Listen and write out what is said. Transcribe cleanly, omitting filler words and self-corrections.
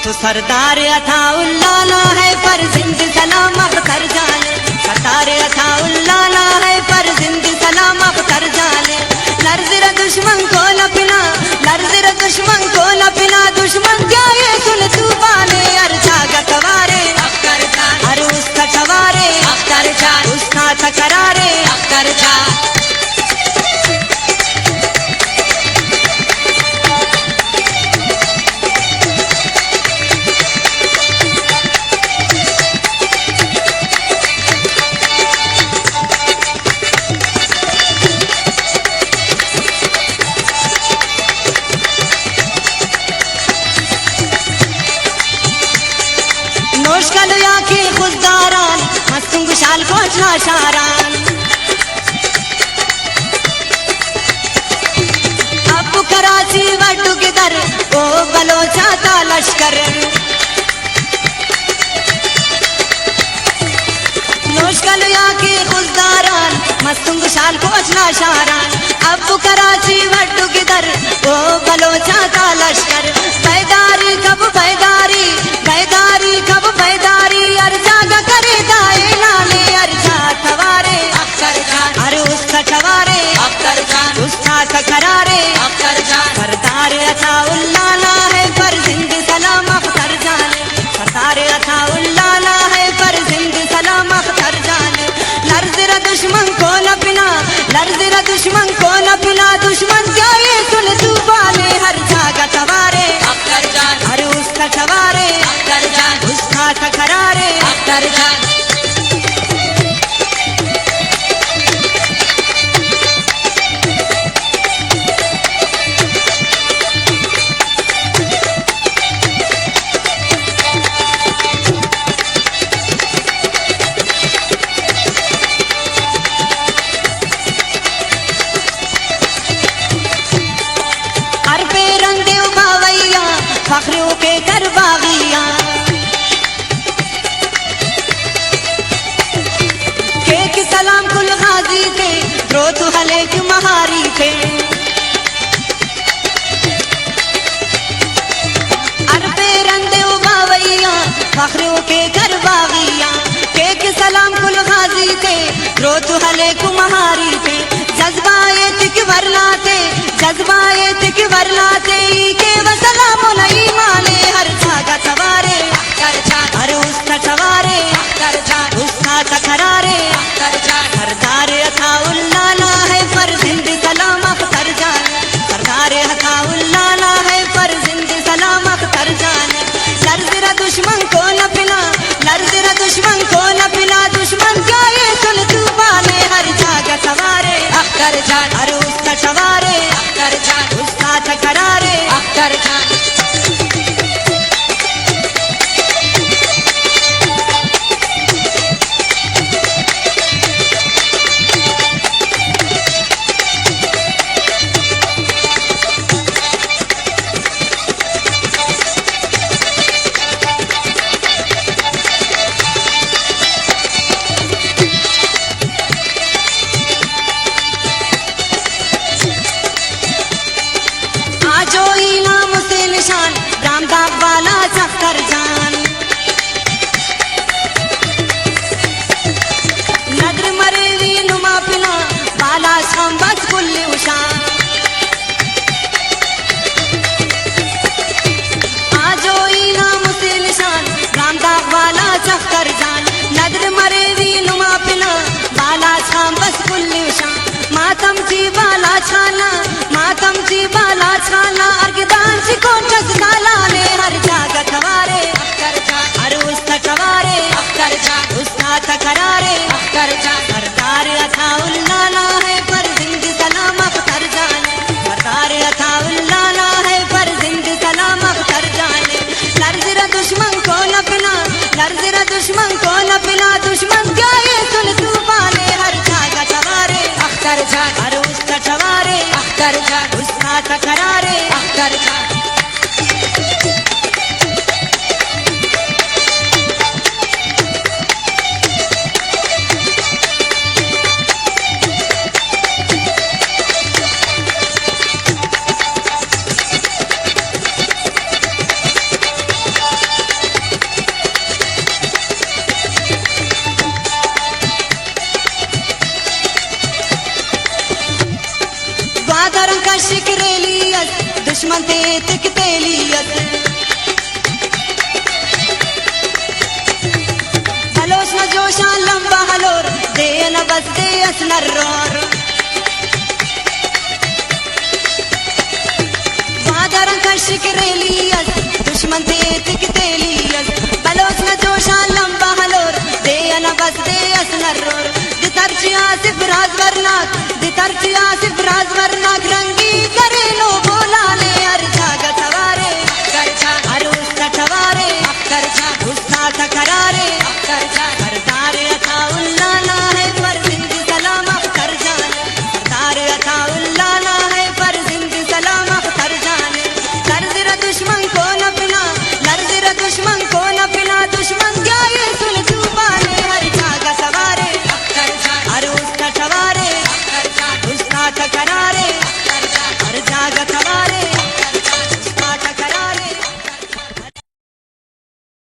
तो सरदार अताउल्लाह है पर जिंद सलाम अख्तर जाने, सरदार अताउल्लाह है पर जिंद सलाम अख्तर जाने। लर्ज़ दुश्मन को न पिना, लर्ज़ दुश्मन को न पिना, दुश्मन क्या ये सुन तूफाने अर्जा गतवारे अख्तर जान, अरे उसका टवारे अख्तर जान, उसका तकरारे अख्तर जान। नोशकलया के खुशदारान मस्तुंग शाल कोचना शारान, अब कराची वड्डू किधर ओ बलोचा का लश्कर। नोशकलया के खुशदारान मस्तुंग शाल कोचना शारान, अब कराची वड्डू किधर ओ बलोचा का लश्कर। बैदारी कब बैदारी, बैदारी कब बैदारी, अर्जा करे दाए लाले अर्जा थवारे अख्तर जान, अरे उसका टवारे अख्तर जान, उसका तकरारे अख्तर जान। सरदार अताउल्लाह है पर जिंद सलाम अख्तर जाने, सरदार अताउल्लाह है पर जिंद सलाम अख्तर जाने। लर्ज़ दुश्मन को न पिना, लर्ज़ दुश्मन को न पिना, दुश्मन क्या ये सुन तूफाने हर जागा तवारे अख्तर जान, अरे उसका टवारे अख्तर जान, उसका तकरारे अख्तर जान। अरबे रंगे उबावैया फखरों के कर बागिया, केक सलाम कुल गाजी थे द्रोत हलेक महारी थे। अरबे रंगे उबावैया फखरों के कर बागिया, केक सलाम कुल गाजी थे द्रोत हलेक महारी थे। जज्बाए तिक वरलाते, जज्बाए तिक वरलाते, के वसलाम नहीं माने हर जागा तवारे अख्तर जान, अरे उसका टवारे अख्तर जान, उसका तकरारे अख्तर जान। सरदार अताउल्लाह है पर जिंद सलाम अख्तर जान, सरदार अताउल्लाह है पर जिंद सलाम अख्तर जान। लर्ज़ दुश्मन को न पिना, लर्ज़ दुश्मन को न पिना, दुश्मन क्या ये सुन तूफाने हर जागा तवारे अख्तर जान, अरे उसका टवारे अख्तर जान, उसका तकरारे अख्तर जान। आजो इनाम से निशान रामदाग वाला अख्तर जान, नदर मरेवी नुमा पिना बाला शाम बस कुल्ली उशान। आजो इनाम से निशान रामदाग वाला अख्तर जान, नदर मरेवी नुमा पिना बाला शाम बस कुल्ली उशान। मातम जी बाला छाना, मातम जी बाला छाना, अर्गदान जी को टसकाला ने हर जागा तवारे अख्तर जान, अरे उसका टवारे अख्तर जान, उसका तकरारे अख्तर जान। सरदार अताउल्लाह है पर जिंद सलाम अख्तर जाने, सरदार अताउल्लाह है पर जिंद सलाम अख्तर जाने। लर्ज़ दुश्मन को न पिना, लर्ज़ दुश्मन को न पिना, दुश्मन क्या ये सुन तूफाने हर जागा तवारे अख्तर जान, अरे उसका टवारे अख्तर जान, उसका तकरारे अख्तर जान। दुश्मन ते तिक तेलियत हलोस न जोशा लंबा हलोर दे न बस दे असनरोर वादर कशिक रेलियस दुश्मन ते तिक तेलियस हलोस न जोशा लंबा हलोर दे न बस दे असनरोर दितरची आसिफ राज वरनाक दितरची आसिफ राज वरनाक रंगी कर